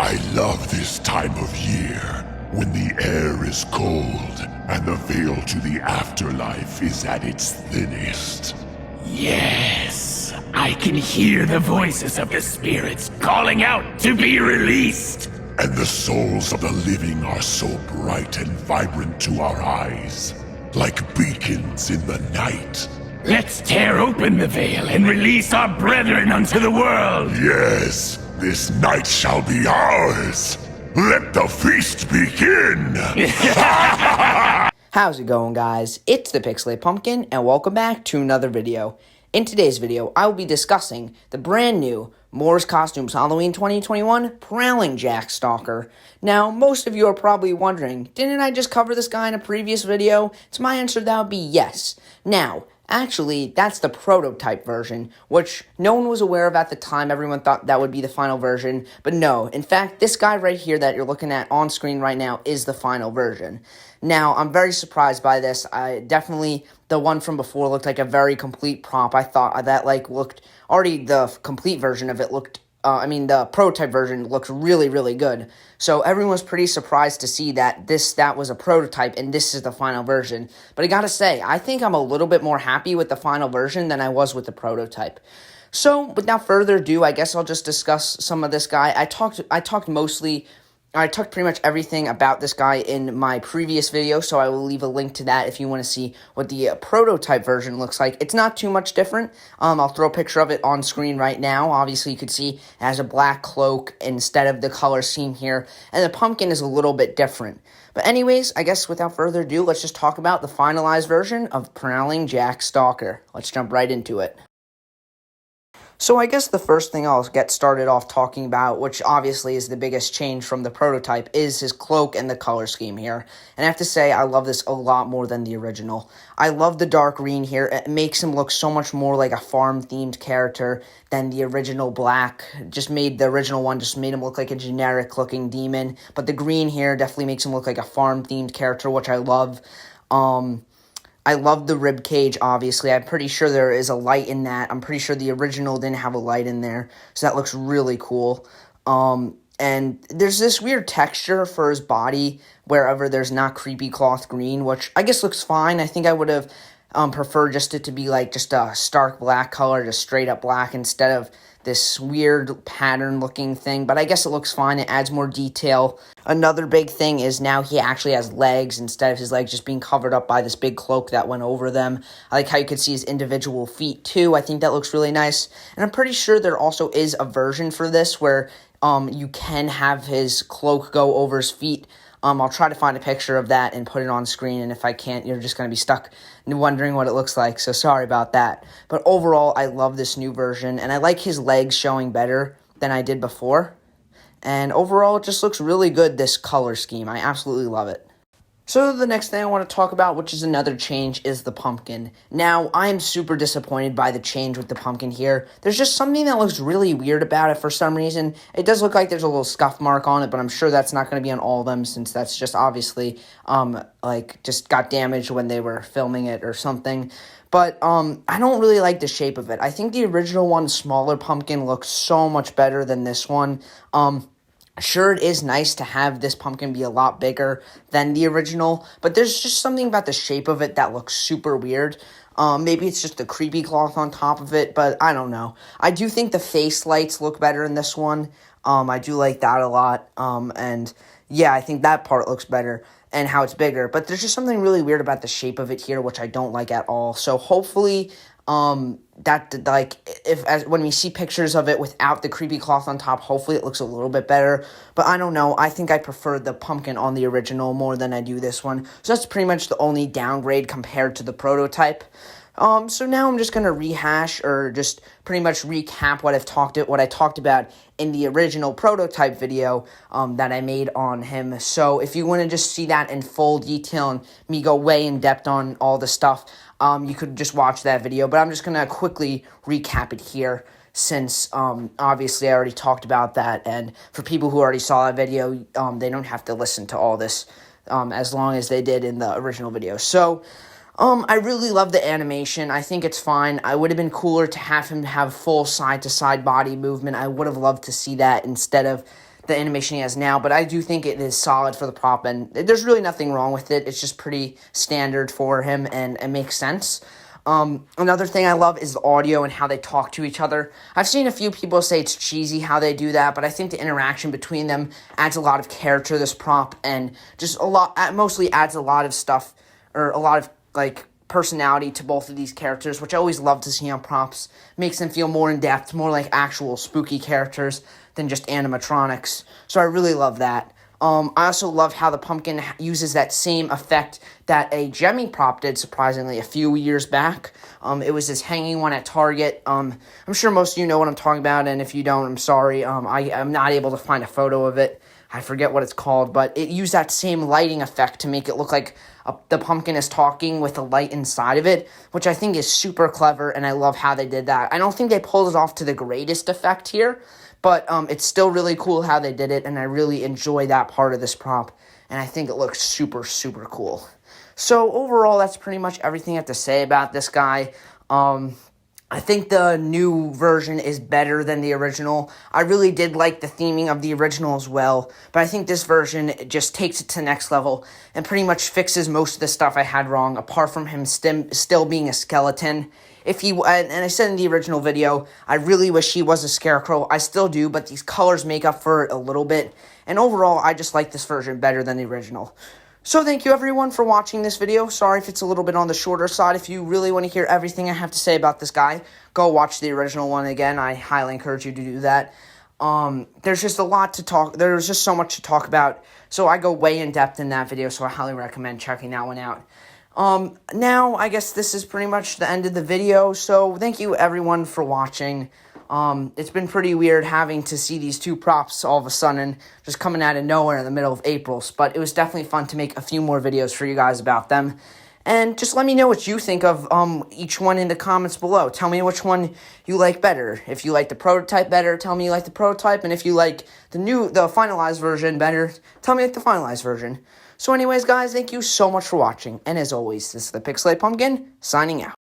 I love this time of year, when the air is cold and the veil to the afterlife is at its thinnest. Yes, I can hear the voices of the spirits calling out to be released. And the souls of the living are so bright and vibrant to our eyes, like beacons in the night. Let's tear open the veil and release our brethren unto the world. Yes, this night shall be ours. Let the feast begin. How's it going, guys? It's the Pixelated Pumpkin, and welcome back to another video. In today's video, I will be discussing the brand new Moore's Costumes Halloween 2021 Prowling Jack Stalker. Now, most of you are probably wondering, didn't I just cover this guy in a previous video? So my answer to that would be yes. Now, actually, that's the prototype version, which no one was aware of at the time. Everyone thought that would be the final version, but no. In fact, this guy right here that you're looking at on screen right now is the final version. Now, I'm very surprised by this. The one from before looked like a very complete prop. I thought that, looked, already the complete version of it looked, the prototype version looked really, really good. So everyone was pretty surprised to see that that was a prototype and this is the final version. But I gotta say, I think I'm a little bit more happy with the final version than I was with the prototype. So without further ado, I guess I'll just discuss some of this guy. I talked pretty much everything about this guy in my previous video, so I will leave a link to that if you want to see what the prototype version looks like. It's not too much different. I'll throw a picture of it on screen right now. Obviously, you could see it has a black cloak instead of the color scheme here, and the pumpkin is a little bit different. But anyways, I guess without further ado, let's just talk about the finalized version of Prowling Jack Stalker. Let's jump right into it. So I guess the first thing I'll get started off talking about, which obviously is the biggest change from the prototype, is his cloak and the color scheme here. And I have to say, I love this a lot more than the original. I love the dark green here. It makes him look so much more like a farm-themed character than the original black. The original one just made him look like a generic-looking demon. But the green here definitely makes him look like a farm-themed character, which I love. I love the rib cage, obviously. I'm pretty sure there is a light in that. I'm pretty sure the original didn't have a light in there, so that looks really cool. And there's this weird texture for his body wherever there's not creepy cloth green, which I guess looks fine. I think I would have preferred it to be just a stark black color, just straight up black instead of this weird pattern looking thing, but I guess it looks fine. It adds more detail. Another big thing is now he actually has legs instead of his legs just being covered up by this big cloak that went over them. I like how you could see his individual feet too. I think that looks really nice. And I'm pretty sure there also is a version for this where you can have his cloak go over his feet. I'll try to find a picture of that and put it on screen, and if I can't, you're just going to be stuck wondering what it looks like, so sorry about that. But overall, I love this new version, and I like his legs showing better than I did before. And overall, it just looks really good, this color scheme. I absolutely love it. So the next thing I want to talk about, which is another change, is the pumpkin. Now, I am super disappointed by the change with the pumpkin here. There's just something that looks really weird about it for some reason. It does look like there's a little scuff mark on it, but I'm sure that's not going to be on all of them since that's just obviously, just got damaged when they were filming it or something. But I don't really like the shape of it. I think the original one, smaller pumpkin, looks so much better than this one. Sure, it is nice to have this pumpkin be a lot bigger than the original, but there's just something about the shape of it that looks super weird. Maybe it's just the creepy cloth on top of it, but I don't know. I do think the face lights look better in this one. I do like that a lot, and yeah, I think that part looks better and how it's bigger, but there's just something really weird about the shape of it here, which I don't like at all. So hopefully, when we see pictures of it without the creepy cloth on top, hopefully it looks a little bit better. But I don't know. I think I prefer the pumpkin on the original more than I do this one. So that's pretty much the only downgrade compared to the prototype. So now I'm just going to rehash or just pretty much recap what I talked about in the original prototype video that I made on him. So if you want to just see that in full detail and me go way in depth on all the stuff, you could just watch that video. But I'm just going to quickly recap it here since obviously I already talked about that. And for people who already saw that video, they don't have to listen to all this as long as they did in the original video. So I really love the animation. I think it's fine. I would have been cooler to have him have full side-to-side body movement. I would have loved to see that instead of the animation he has now, but I do think it is solid for the prop, and there's really nothing wrong with it. It's just pretty standard for him, and it makes sense. Another thing I love is the audio and how they talk to each other. I've seen a few people say it's cheesy how they do that, but I think the interaction between them adds a lot of character to this prop, and just mostly adds a lot of stuff, or a lot of, like, personality to both of these characters, which I always love to see on props. Makes them feel more in depth, more like actual spooky characters than just animatronics. So I really love that. I also love how the pumpkin uses that same effect that a Gemmy prop did, surprisingly, a few years back. It was this hanging one at Target. I'm sure most of you know what I'm talking about, and if you don't, I'm sorry. I'm not able to find a photo of it. I forget what it's called, but it used that same lighting effect to make it look like the pumpkin is talking with the light inside of it, which I think is super clever, and I love how they did that. I don't think they pulled it off to the greatest effect here, but it's still really cool how they did it, and I really enjoy that part of this prop, and I think it looks super, super cool. So overall, that's pretty much everything I have to say about this guy. I think the new version is better than the original. I really did like the theming of the original as well, but I think this version just takes it to the next level and pretty much fixes most of the stuff I had wrong, apart from him still being a skeleton. And I said in the original video, I really wish he was a scarecrow. I still do, but these colors make up for it a little bit. And overall, I just like this version better than the original. So thank you everyone for watching this video. Sorry if it's a little bit on the shorter side. If you really want to hear everything I have to say about this guy, go watch the original one again. I highly encourage you to do that. There's just there's just so much to talk about. So I go way in depth in that video, so I highly recommend checking that one out. Now I guess this is pretty much the end of the video. So thank you everyone for watching. It's been pretty weird having to see these two props all of a sudden just coming out of nowhere in the middle of April, but it was definitely fun to make a few more videos for you guys about them. And just let me know what you think of each one in the comments below. Tell me which one you like better. If you like the prototype better, tell me you like the prototype, and if you like the finalized version better, tell me you like the finalized version. So anyways, guys, thank you so much for watching, and as always, this is the Pixelated Pumpkin, signing out.